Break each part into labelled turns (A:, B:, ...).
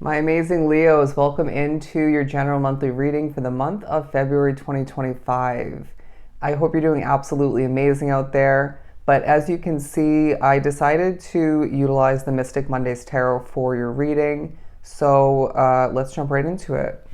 A: My amazing Leos, welcome into your general monthly reading for the month of February 2025. I hope you're doing absolutely amazing out there. But as you can see, I decided to utilize the Mystic Mondays Tarot for your reading. So let's jump right into it.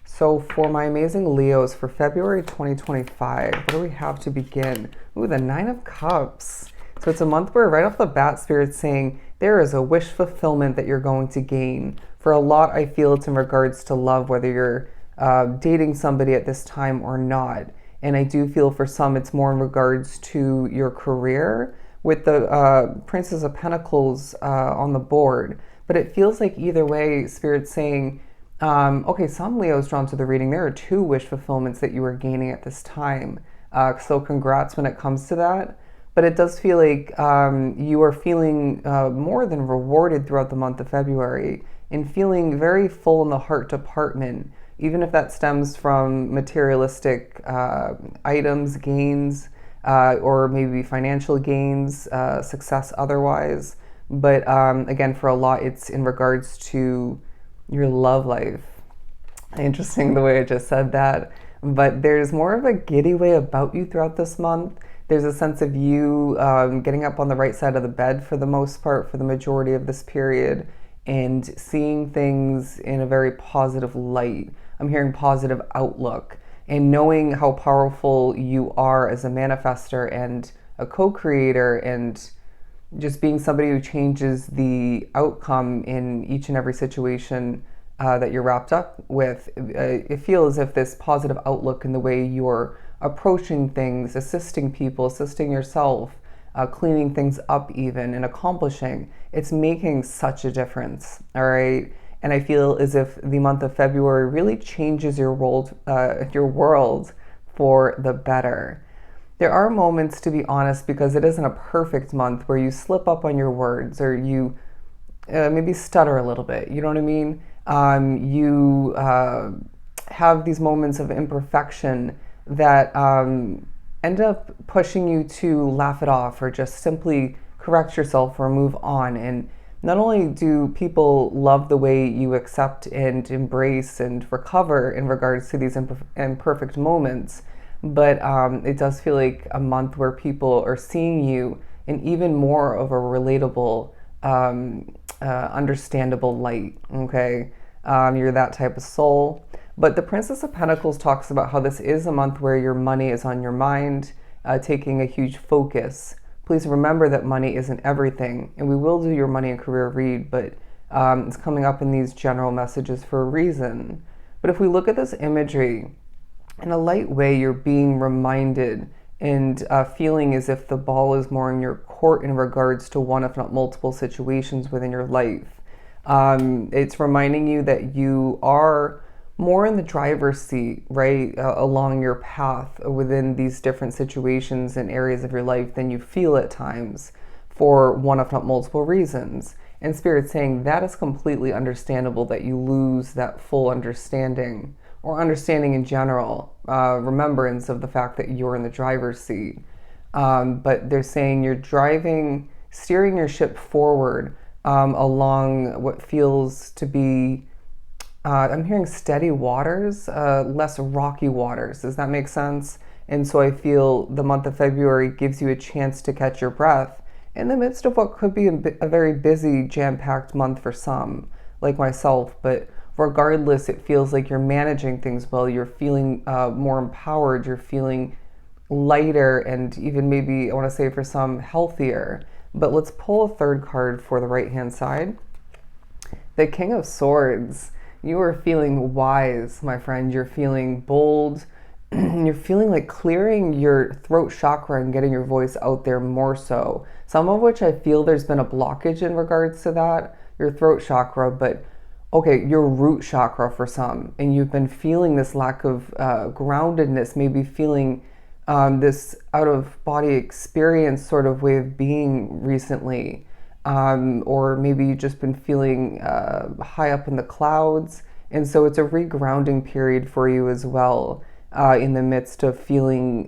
A: So for my amazing Leos for February 2025, what do we have to begin? Ooh, the Nine of Cups. So it's a month where right off the bat, Spirit's saying there is a wish fulfillment that you're going to gain. For a lot, I feel it's in regards to love, whether you're dating somebody at this time or not. And I do feel for some it's more in regards to your career with the Princess of Pentacles on the board. But it feels like either way, Spirit's saying, okay, some Leos drawn to the reading, there are two wish fulfillments that you are gaining at this time. So congrats when it comes to that. But it does feel like you are feeling more than rewarded throughout the month of February and feeling very full in the heart department, even if that stems from materialistic items, gains, or maybe financial gains, success otherwise. But again, for a lot, it's in regards to your love life. Interesting the way I just said that. But there's more of a giddy way about you throughout this month. There's a sense of you getting up on the right side of the bed for the most part, for the majority of this period, and seeing things in a very positive light. I'm hearing positive outlook and knowing how powerful you are as a manifester and a co-creator, and just being somebody who changes the outcome in each and every situation that you're wrapped up with. It feels as if this positive outlook in the way you're approaching things, assisting people, assisting yourself, cleaning things up even, and accomplishing, it's making such a difference, all right? And I feel as if the month of February really changes your world for the better. There are moments, to be honest, because it isn't a perfect month, where you slip up on your words, or you maybe stutter a little bit, you know what I mean? You have these moments of imperfection that end up pushing you to laugh it off or just simply correct yourself or move on. And not only do people love the way you accept and embrace and recover in regards to these imperfect moments, but it does feel like a month where people are seeing you in even more of a relatable, understandable light, okay? You're that type of soul. But the Princess of Pentacles talks about how this is a month where your money is on your mind, taking a huge focus. Please remember that money isn't everything, and we will do your money and career read, but it's coming up in these general messages for a reason. But if we look at this imagery, in a light way, you're being reminded and feeling as if the ball is more in your court in regards to one, if not multiple situations within your life. It's reminding you that you are more in the driver's seat, right, along your path within these different situations and areas of your life than you feel at times, for one, if not multiple reasons. And Spirit's saying that is completely understandable, that you lose that full understanding, or understanding in general, remembrance of the fact that you're in the driver's seat. But they're saying you're steering your ship forward along what feels to be, I'm hearing steady waters, less rocky waters. Does that make sense? And so I feel the month of February gives you a chance to catch your breath in the midst of what could be a very busy, jam-packed month for some, like myself. But regardless, it feels like you're managing things well. You're feeling more empowered. You're feeling lighter, and even maybe, I want to say for some, healthier. But let's pull a third card for the right-hand side. The King of Swords. You are feeling wise, my friend. You're feeling bold. You're feeling like clearing your throat chakra and getting your voice out there more so. Some of which I feel there's been a blockage in regards to that, your throat chakra, but okay, your root chakra for some. And you've been feeling this lack of groundedness, maybe feeling this out-of-body experience sort of way of being recently. Or maybe you've just been feeling high up in the clouds. And so it's a regrounding period for you as well, in the midst of feeling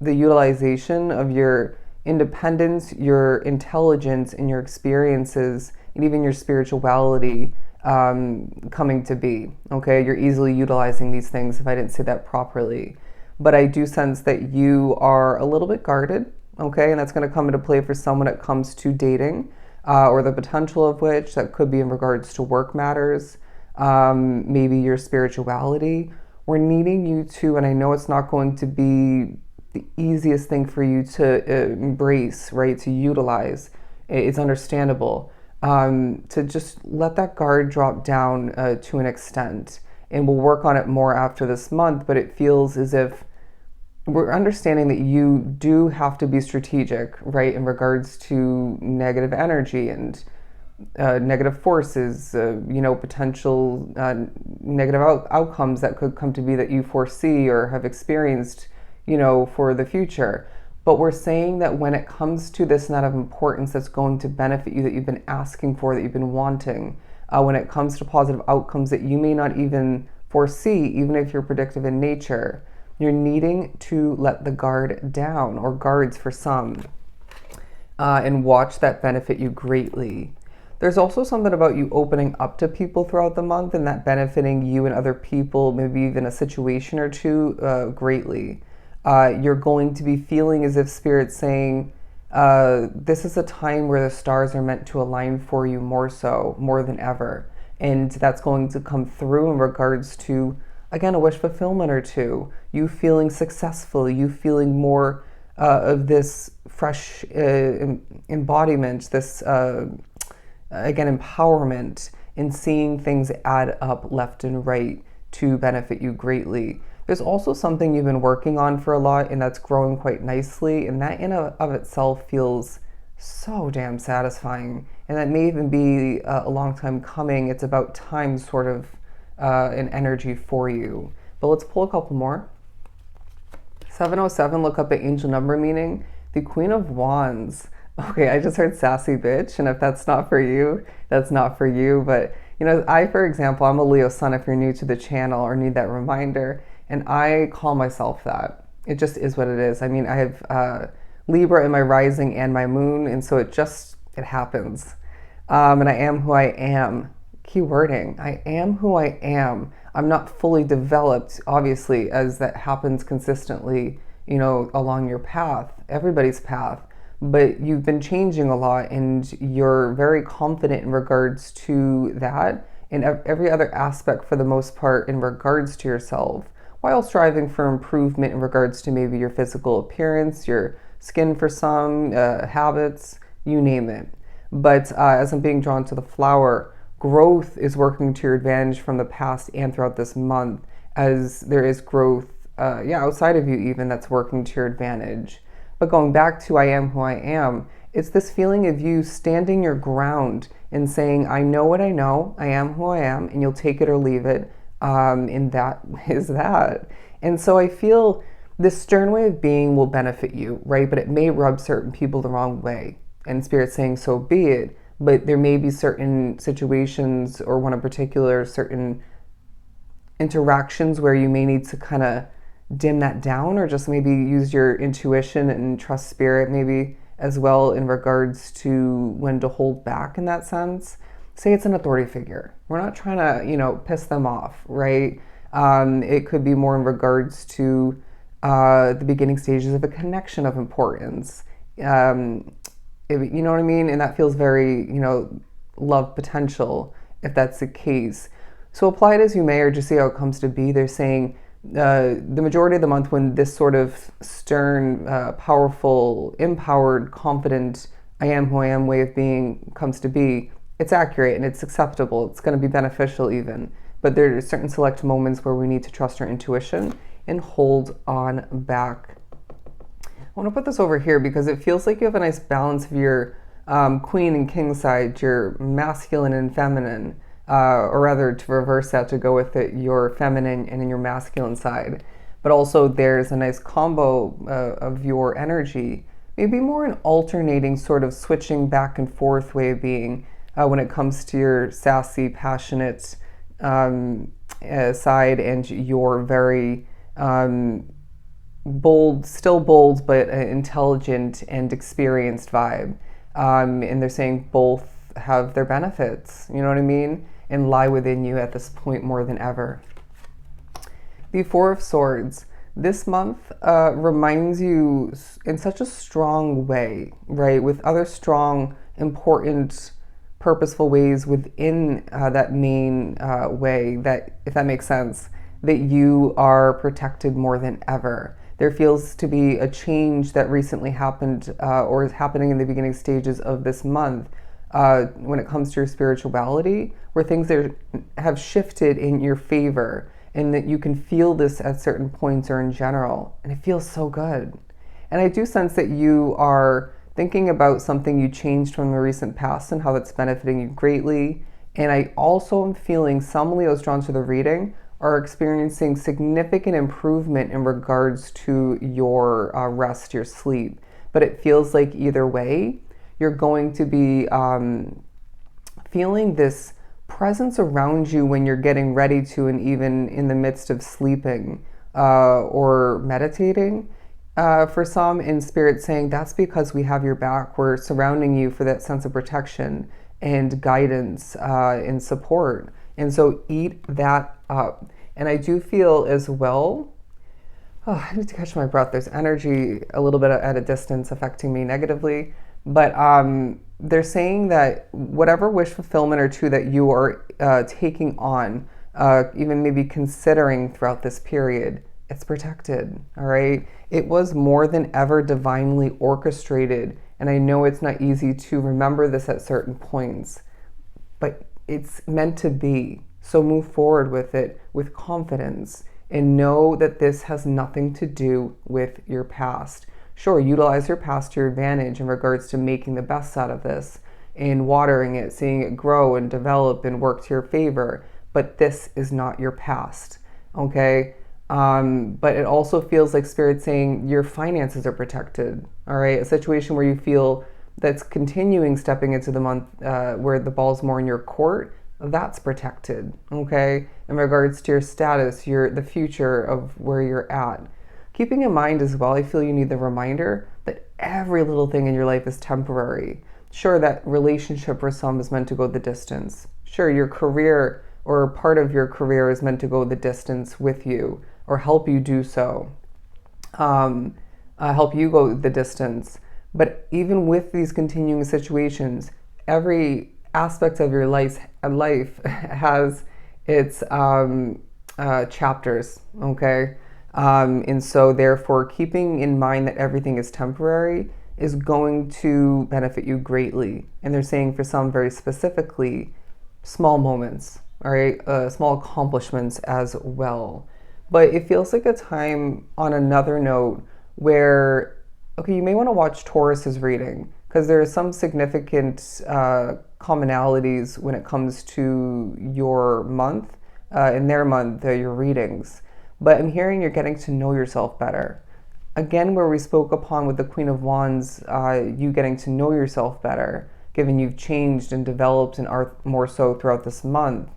A: the utilization of your independence, your intelligence, and your experiences, and even your spirituality coming to be. Okay, you're easily utilizing these things if I didn't say that properly. But I do sense that you are a little bit guarded, okay, and that's going to come into play for someone when it comes to dating, or the potential of which that could be in regards to work matters, maybe your spirituality. We're needing you to, and I know it's not going to be the easiest thing for you to embrace, right, to utilize. It's understandable. To just let that guard drop down to an extent. And we'll work on it more after this month, but it feels as if we're understanding that you do have to be strategic, right, in regards to negative energy and negative forces, potential negative outcomes that could come to be that you foresee or have experienced, for the future. But we're saying that when it comes to this net of importance that's going to benefit you, that you've been asking for, that you've been wanting, when it comes to positive outcomes that you may not even foresee, even if you're predictive in nature, you're needing to let the guard down, or guards for some, and watch that benefit you greatly. There's also something about you opening up to people throughout the month and that benefiting you and other people, maybe even a situation or two, greatly. You're going to be feeling as if Spirit's saying, this is a time where the stars are meant to align for you more than ever. And that's going to come through in regards to, again, a wish fulfillment or two, you feeling successful, you feeling more of this fresh embodiment, this, again, empowerment in seeing things add up left and right to benefit you greatly. There's also something you've been working on for a lot, and that's growing quite nicely, and that in of itself feels so damn satisfying, and that may even be a long time coming. It's about time, sort of, an energy for you. But let's pull a couple more. 707, look up at angel number meaning. The Queen of Wands. Okay, I just heard sassy bitch, and if that's not for you, that's not for you. But, I, for example, I'm a Leo sun if you're new to the channel or need that reminder, and I call myself that. It just is what it is. I mean, I have Libra in my rising and my moon, and so it happens. And I am who I am. Keywording, I am who I am. I'm not fully developed, obviously, as that happens consistently, along your path, everybody's path. But you've been changing a lot, and you're very confident in regards to that and every other aspect, for the most part, in regards to yourself, while striving for improvement in regards to maybe your physical appearance, your skin for some, habits, you name it. But as I'm being drawn to the flower, growth is working to your advantage from the past and throughout this month, as there is growth, outside of you even, that's working to your advantage. But going back to I am who I am, it's this feeling of you standing your ground and saying, I know what I know, I am who I am, and you'll take it or leave it, and that is that. And so I feel this stern way of being will benefit you, right? But it may rub certain people the wrong way. And Spirit's saying, so be it. But there may be certain situations, or one in particular, certain interactions where you may need to kind of dim that down, or just maybe use your intuition and trust Spirit maybe as well in regards to when to hold back in that sense. Say it's an authority figure. We're not trying to, piss them off, right? It could be more in regards to the beginning stages of a connection of importance. You know what I mean? And that feels very, love potential, if that's the case. So apply it as you may, or just see how it comes to be. They're saying the majority of the month, when this sort of stern, powerful, empowered, confident, I am who I am way of being comes to be, it's accurate and it's acceptable. It's going to be beneficial even. But there are certain select moments where we need to trust our intuition and hold on back. I want to put this over here because it feels like you have a nice balance of your queen and king side, your masculine and feminine, or rather to reverse that, to go with it, your feminine and in your masculine side. But also there's a nice combo of your energy, maybe more an alternating sort of switching back and forth way of being when it comes to your sassy, passionate side and your very bold, still bold, but intelligent and experienced vibe. And they're saying both have their benefits, you know what I mean? and lie within you at this point more than ever. The Four of Swords. This month reminds you in such a strong way, right? With other strong, important, purposeful ways within that main way, that, if that makes sense, that you are protected more than ever. There feels to be a change that recently happened or is happening in the beginning stages of this month when it comes to your spirituality, where things have shifted in your favor, and that you can feel this at certain points or in general, and it feels so good. And I do sense that you are thinking about something you changed from the recent past and how that's benefiting you greatly. And I also am feeling some Leos drawn to the reading are experiencing significant improvement in regards to your rest, your sleep. But it feels like either way, you're going to be feeling this presence around you when you're getting ready to, and even in the midst of sleeping or meditating. For some, in spirit saying that's because we have your back. We're surrounding you for that sense of protection and guidance and support. And so eat that up. And I do feel as well, I need to catch my breath. There's energy a little bit at a distance affecting me negatively. But they're saying that whatever wish fulfillment or two that you are taking on, even maybe considering throughout this period, it's protected, all right? It was more than ever divinely orchestrated. And I know it's not easy to remember this at certain points, but it's meant to be. So move forward with it with confidence and know that this has nothing to do with your past. Sure, utilize your past to your advantage in regards to making the best out of this and watering it, seeing it grow and develop and work to your favor. But this is not your past, okay? But it also feels like Spirit saying your finances are protected, all right? A situation where you feel that's continuing stepping into the month where the ball's more in your court, that's protected, okay? In regards to your status, the future of where you're at. Keeping in mind as well, I feel you need the reminder that every little thing in your life is temporary. Sure, that relationship for some is meant to go the distance. Sure, your career or part of your career is meant to go the distance with you or help you do so, help you go the distance. But even with these continuing situations, every aspect of your life has its chapters, okay? And so therefore, keeping in mind that everything is temporary is going to benefit you greatly. And they're saying for some very specifically, small moments, all right? Small accomplishments as well. But it feels like a time on another note where, okay, you may want to watch Taurus's reading because there are some significant commonalities when it comes to your month, in their month, your readings. But I'm hearing you're getting to know yourself better. Again, where we spoke upon with the Queen of Wands, you getting to know yourself better, given you've changed and developed and are more so throughout this month.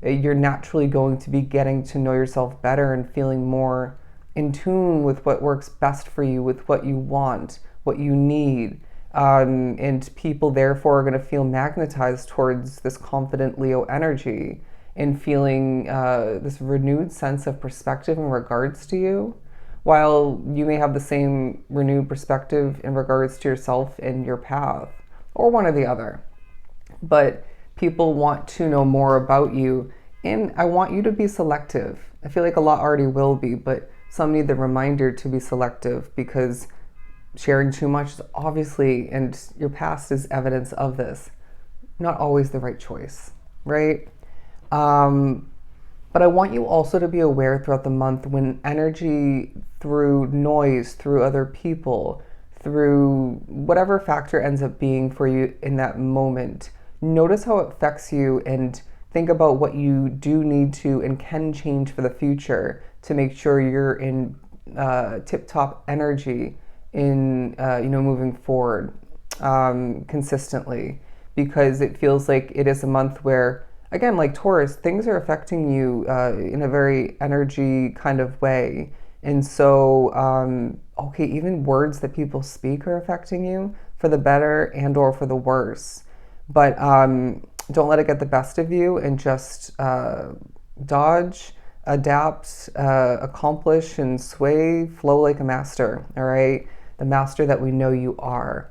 A: You're naturally going to be getting to know yourself better and feeling more in tune with what works best for you, with what you want, what you need. And people therefore are going to feel magnetized towards this confident Leo energy and feeling this renewed sense of perspective in regards to you, while you may have the same renewed perspective in regards to yourself and your path, or one or the other. But people want to know more about you, and I want you to be selective. I feel like a lot already will be, but some need the reminder to be selective, because sharing too much is obviously, and your past is evidence of this, not always the right choice, right? But I want you also to be aware throughout the month when energy through noise, through other people, through whatever factor ends up being for you in that moment, notice how it affects you and think about what you do need to and can change for the future to make sure you're in tip-top energy in moving forward consistently, because it feels like it is a month where, again, like Taurus, things are affecting you in a very energy kind of way. And so, okay, even words that people speak are affecting you for the better and or for the worse. But Don't let it get the best of you, and just dodge, adapt, accomplish, and sway, flow like a master, all right? The master that we know you are.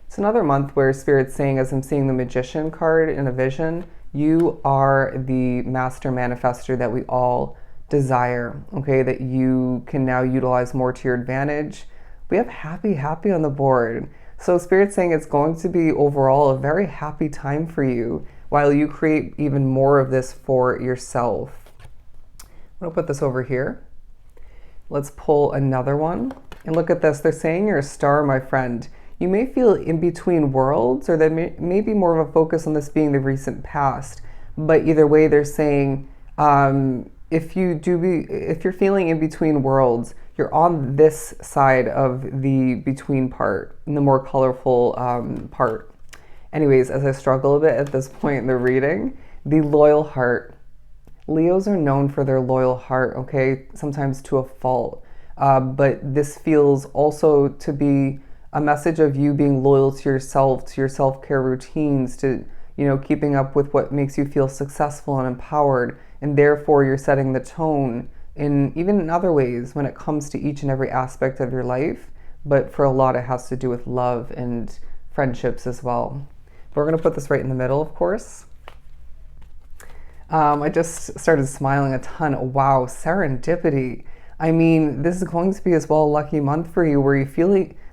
A: It's another month where Spirit's saying, as I'm seeing the Magician card in a vision, you are the master manifester that we all desire, okay? That you can now utilize more to your advantage. We have happy, happy on the board. So Spirit's saying it's going to be overall a very happy time for you while you create even more of this for yourself. I'm going to put this over here. Let's pull another one. And look at this. They're saying you're a star, my friend. You may feel in between worlds, or there may be more of a focus on this being the recent past. But either way, they're saying if you're feeling in between worlds, you're on this side of the between part, the more colorful part. Anyways, as I struggle a bit at this point in the reading, the loyal heart. Leos are known for their loyal heart, okay? Sometimes to a fault. But this feels also to be a message of you being loyal to yourself, to your self-care routines, to, keeping up with what makes you feel successful and empowered. And therefore, you're setting the tone even in other ways when it comes to each and every aspect of your life. But for a lot, it has to do with love and friendships as well. We're going to put this right in the middle, of course. I just started smiling a ton. Wow, serendipity. I mean, this is going to be as well a lucky month for you, where you feel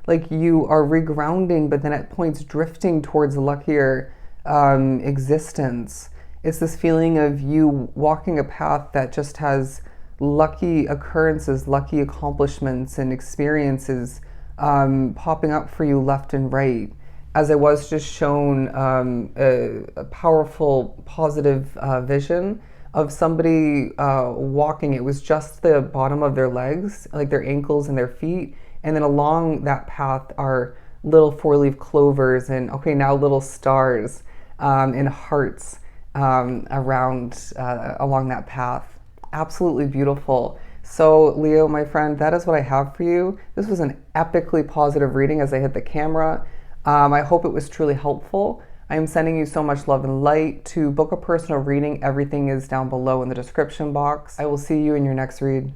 A: like you are regrounding, but then at points drifting towards a luckier existence. It's this feeling of you walking a path that just has lucky occurrences, lucky accomplishments and experiences popping up for you left and right. As I was just shown a powerful, positive vision of somebody walking. It was just the bottom of their legs, like their ankles and their feet. And then along that path are little four-leaf clovers and, okay, now little stars and hearts around along that path. Absolutely beautiful. So Leo, my friend, that is what I have for you. This was an epically positive reading as I hit the camera. I hope it was truly helpful. I am sending you so much love and light. To book a personal reading, everything is down below in the description box. I will see you in your next read.